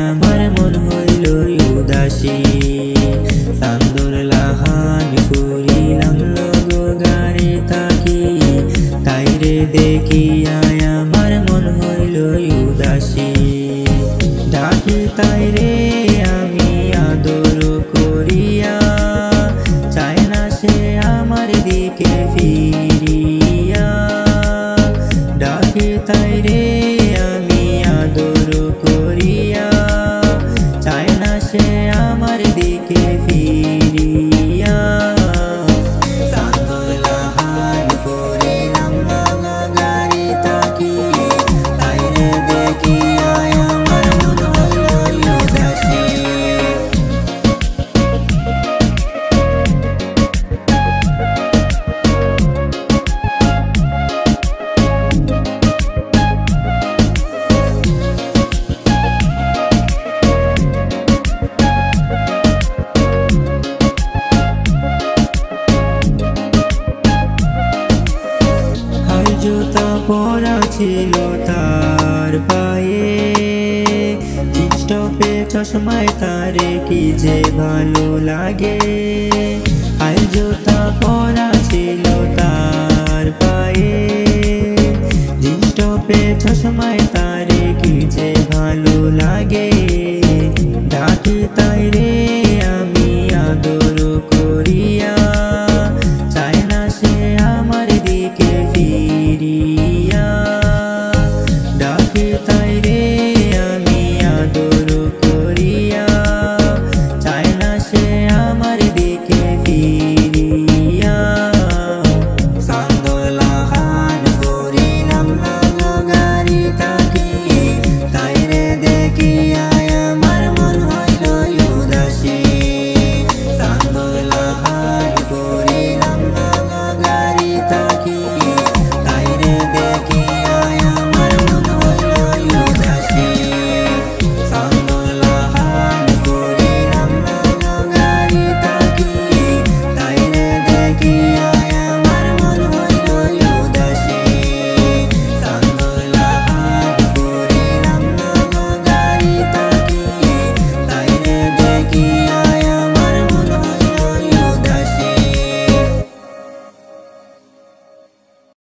আমার মন হইল উদাসী। চান্দর লাহান করিলাম লগো গাড়ি তাকি, তাইরে দেখিয়া আমার মন হইল উদাসী। ডাকি তাইরে আমি আদর করিয়া, চায় না সে আমার দিকে ফিরিয়া। ডাকি তাইরে আমি আদর করিয়া, চায় না সে আমার দিকে ফিরিয়া। চান্দর লাহান করিলাম লগো গাড়ি তাকি, তাইরে দেখিয়া আমার মন হইল উদাসী। জুতা পরা ছিল তার পায়ে, জিন্স টপে চশমায় তারে কি যে ভালো লাগে। আর জুতা পরা ছিল তার পায়ে, জিন্স টপে চশমায় তারে কি যে ভালো লাগে।